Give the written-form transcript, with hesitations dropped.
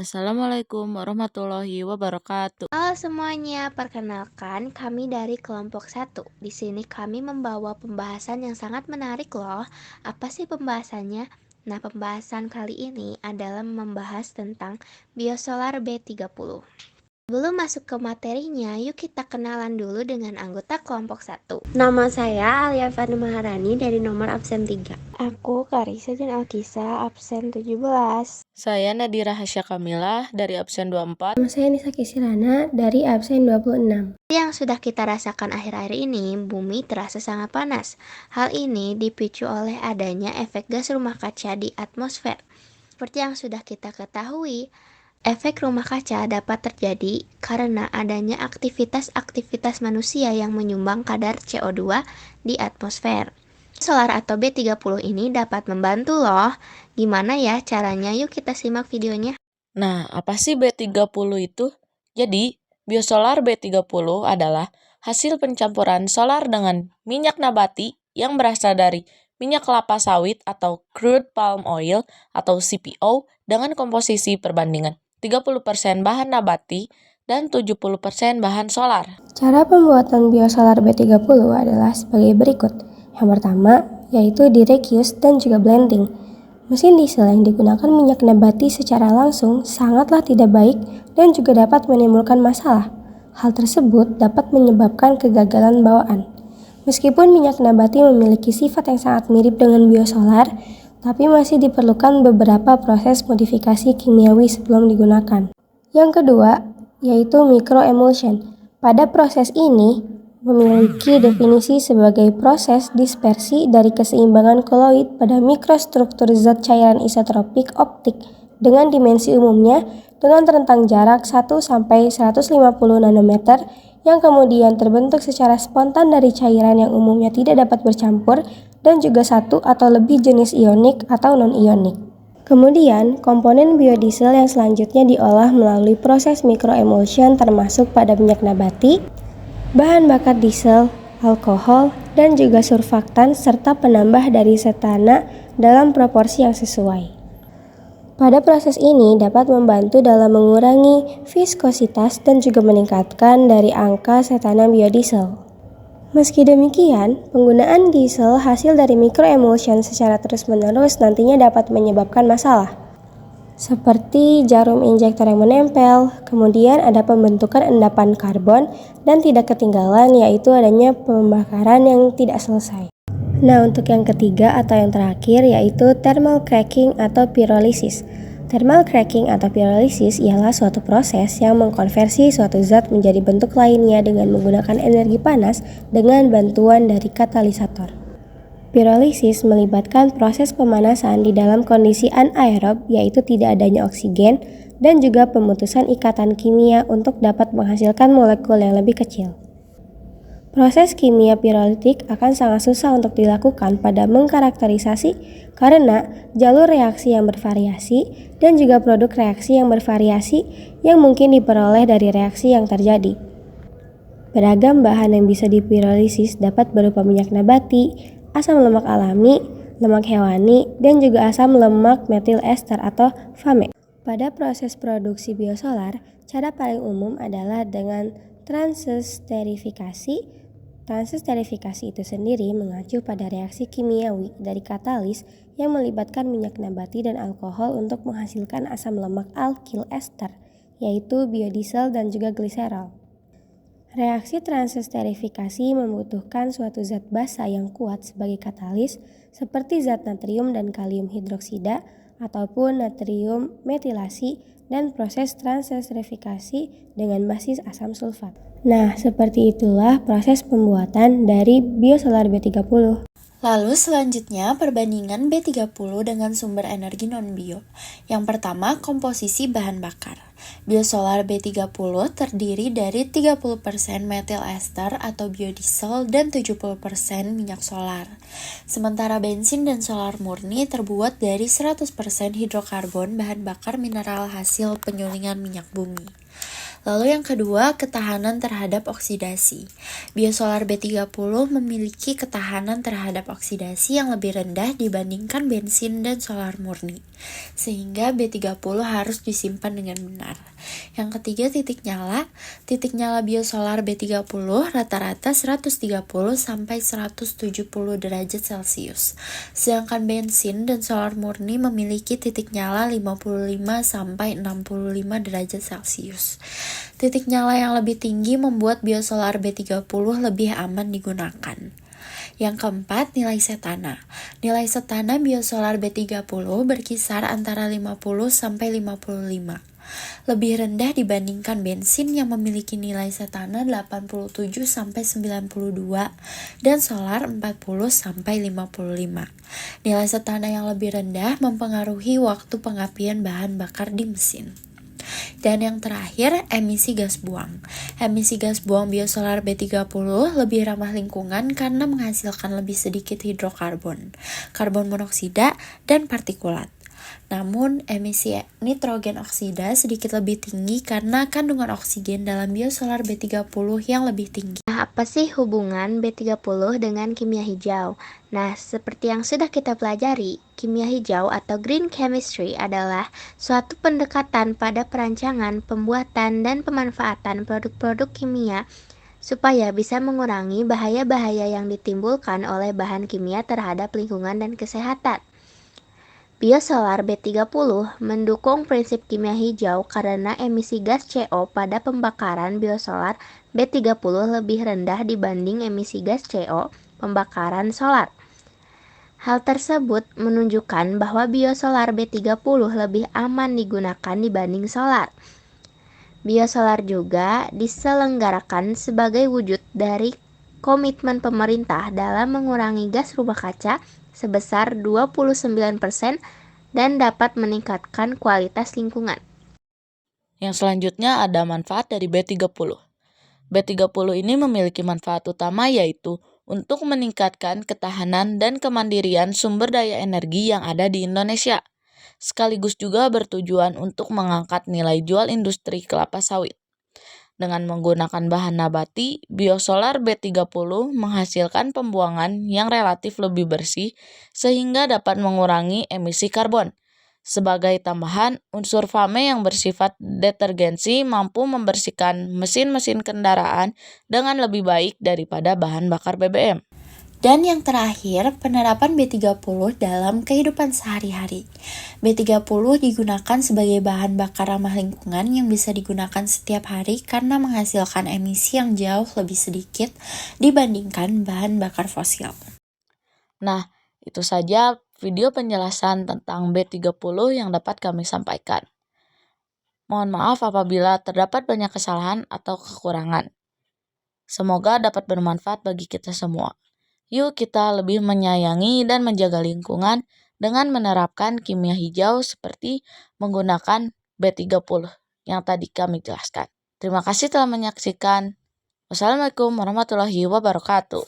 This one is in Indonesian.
Assalamualaikum warahmatullahi wabarakatuh. Halo semuanya, perkenalkan kami dari kelompok satu. Di sini kami membawa pembahasan yang sangat menarik loh. Apa sih pembahasannya? Nah, pembahasan kali ini adalah membahas tentang biosolar B30. Sebelum masuk ke materinya, yuk kita kenalan dulu dengan anggota kelompok satu. Nama saya Alia Fani Maharani dari nomor absen 3. Aku Karisa dan Alkisa absen 17. Saya Nadira Hasya Kamilah dari absen 24. Nama saya Nisa Kisirana dari absen 26. Yang sudah kita rasakan akhir-akhir ini, bumi terasa sangat panas. Hal ini dipicu oleh adanya efek gas rumah kaca di atmosfer. Seperti yang sudah kita ketahui, efek rumah kaca dapat terjadi karena adanya aktivitas-aktivitas manusia yang menyumbang kadar CO2 di atmosfer. Solar atau B30 ini dapat membantu loh. Gimana ya caranya? Yuk kita simak videonya. Nah, apa sih B30 itu? Jadi, biosolar B30 adalah hasil pencampuran solar dengan minyak nabati yang berasal dari minyak kelapa sawit atau crude palm oil atau CPO dengan komposisi perbandingan 30% bahan nabati dan 70% bahan solar. Cara pembuatan biosolar B30 adalah sebagai berikut. Yang pertama, yaitu direct use dan juga blending. Mesin diesel yang digunakan minyak nabati secara langsung sangatlah tidak baik dan juga dapat menimbulkan masalah. Hal tersebut dapat menyebabkan kegagalan bawaan. Meskipun minyak nabati memiliki sifat yang sangat mirip dengan biosolar, tapi masih diperlukan beberapa proses modifikasi kimiawi sebelum digunakan. Yang kedua, yaitu microemulsion. Pada proses ini, memiliki definisi sebagai proses dispersi dari keseimbangan koloid pada mikrostruktur zat cairan isotropik optik dengan dimensi umumnya dengan rentang jarak 1-150 nanometer yang kemudian terbentuk secara spontan dari cairan yang umumnya tidak dapat bercampur dan juga satu atau lebih jenis ionik atau non-ionik. Kemudian, komponen biodiesel yang selanjutnya diolah melalui proses microemulsion termasuk pada minyak nabati, bahan bakar diesel, alkohol, dan juga surfaktan serta penambah dari setana dalam proporsi yang sesuai. Pada proses ini dapat membantu dalam mengurangi viskositas dan juga meningkatkan dari angka setana biodiesel. Meski demikian, penggunaan diesel hasil dari microemulsion secara terus-menerus nantinya dapat menyebabkan masalah, seperti jarum injektor yang menempel, kemudian ada pembentukan endapan karbon, dan tidak ketinggalan yaitu adanya pembakaran yang tidak selesai. Nah, untuk yang ketiga atau yang terakhir yaitu thermal cracking atau pyrolysis. Thermal cracking atau pyrolysis ialah suatu proses yang mengkonversi suatu zat menjadi bentuk lainnya dengan menggunakan energi panas dengan bantuan dari katalisator. Pyrolysis melibatkan proses pemanasan di dalam kondisi anaerob, yaitu tidak adanya oksigen, dan juga pemutusan ikatan kimia untuk dapat menghasilkan molekul yang lebih kecil. Proses kimia pirolitik akan sangat susah untuk dilakukan pada mengkarakterisasi karena jalur reaksi yang bervariasi dan juga produk reaksi yang bervariasi yang mungkin diperoleh dari reaksi yang terjadi. Beragam bahan yang bisa dipirolisis dapat berupa minyak nabati, asam lemak alami, lemak hewani, dan juga asam lemak metil ester atau FAME. Pada proses produksi biosolar, cara paling umum adalah dengan transesterifikasi. Transesterifikasi itu sendiri mengacu pada reaksi kimiawi dari katalis yang melibatkan minyak nabati dan alkohol untuk menghasilkan asam lemak alkil ester, yaitu biodiesel dan juga gliserol. Reaksi transesterifikasi membutuhkan suatu zat basa yang kuat sebagai katalis seperti zat natrium dan kalium hidroksida ataupun natrium metilasi dan proses transesterifikasi dengan basis asam sulfat. Nah, seperti itulah proses pembuatan dari biosolar B30. Lalu selanjutnya perbandingan B30 dengan sumber energi non-bio. Yang pertama, komposisi bahan bakar. Biosolar B30 terdiri dari 30% metil ester atau biodiesel dan 70% minyak solar. Sementara bensin dan solar murni terbuat dari 100% hidrokarbon bahan bakar mineral hasil penyulingan minyak bumi. Lalu yang kedua, ketahanan terhadap oksidasi. Biosolar B30 memiliki ketahanan terhadap oksidasi yang lebih rendah dibandingkan bensin dan solar murni. sehingga B30 harus disimpan dengan benar. Yang ketiga, titik nyala. Titik nyala biosolar B30 rata-rata 130 sampai 170 derajat Celcius. Sedangkan bensin dan solar murni memiliki titik nyala 55 sampai 65 derajat Celcius. Titik nyala yang lebih tinggi membuat biosolar B30 lebih aman digunakan. Yang keempat, nilai setana. Nilai setana biosolar B30 berkisar antara 50 sampai 55. Lebih rendah dibandingkan bensin yang memiliki nilai setana 87 sampai 92 dan solar 40 sampai 55. Nilai setana yang lebih rendah mempengaruhi waktu pengapian bahan bakar di mesin. Dan yang terakhir, emisi gas buang. Emisi gas buang biosolar B30 lebih ramah lingkungan karena menghasilkan lebih sedikit hidrokarbon, karbon monoksida, dan partikulat. Namun, emisi nitrogen oksida sedikit lebih tinggi karena kandungan oksigen dalam biosolar B30 yang lebih tinggi. Nah, apa sih hubungan B30 dengan kimia hijau? Nah, seperti yang sudah kita pelajari, kimia hijau atau green chemistry adalah suatu pendekatan pada perancangan, pembuatan, dan pemanfaatan produk-produk kimia supaya bisa mengurangi bahaya-bahaya yang ditimbulkan oleh bahan kimia terhadap lingkungan dan kesehatan. Biosolar B30 mendukung prinsip kimia hijau karena emisi gas CO pada pembakaran biosolar B30 lebih rendah dibanding emisi gas CO pembakaran solar. Hal tersebut menunjukkan bahwa biosolar B30 lebih aman digunakan dibanding solar. Biosolar juga diselenggarakan sebagai wujud dari komitmen pemerintah dalam mengurangi gas rumah kaca sebesar 29% dan dapat meningkatkan kualitas lingkungan. Yang selanjutnya ada manfaat dari B30. B30 ini memiliki manfaat utama yaitu untuk meningkatkan ketahanan dan kemandirian sumber daya energi yang ada di Indonesia, sekaligus juga bertujuan untuk mengangkat nilai jual industri kelapa sawit. Dengan menggunakan bahan nabati, biosolar B30 menghasilkan pembuangan yang relatif lebih bersih sehingga dapat mengurangi emisi karbon. Sebagai tambahan, unsur FAME yang bersifat detergensi mampu membersihkan mesin-mesin kendaraan dengan lebih baik daripada bahan bakar BBM. Dan yang terakhir, penerapan B30 dalam kehidupan sehari-hari. B30 digunakan sebagai bahan bakar ramah lingkungan yang bisa digunakan setiap hari karena menghasilkan emisi yang jauh lebih sedikit dibandingkan bahan bakar fosil. Nah, itu saja video penjelasan tentang B30 yang dapat kami sampaikan. Mohon maaf apabila terdapat banyak kesalahan atau kekurangan. Semoga dapat bermanfaat bagi kita semua. Yuk kita lebih menyayangi dan menjaga lingkungan dengan menerapkan kimia hijau seperti menggunakan B30 yang tadi kami jelaskan. Terima kasih telah menyaksikan. Wassalamualaikum warahmatullahi wabarakatuh.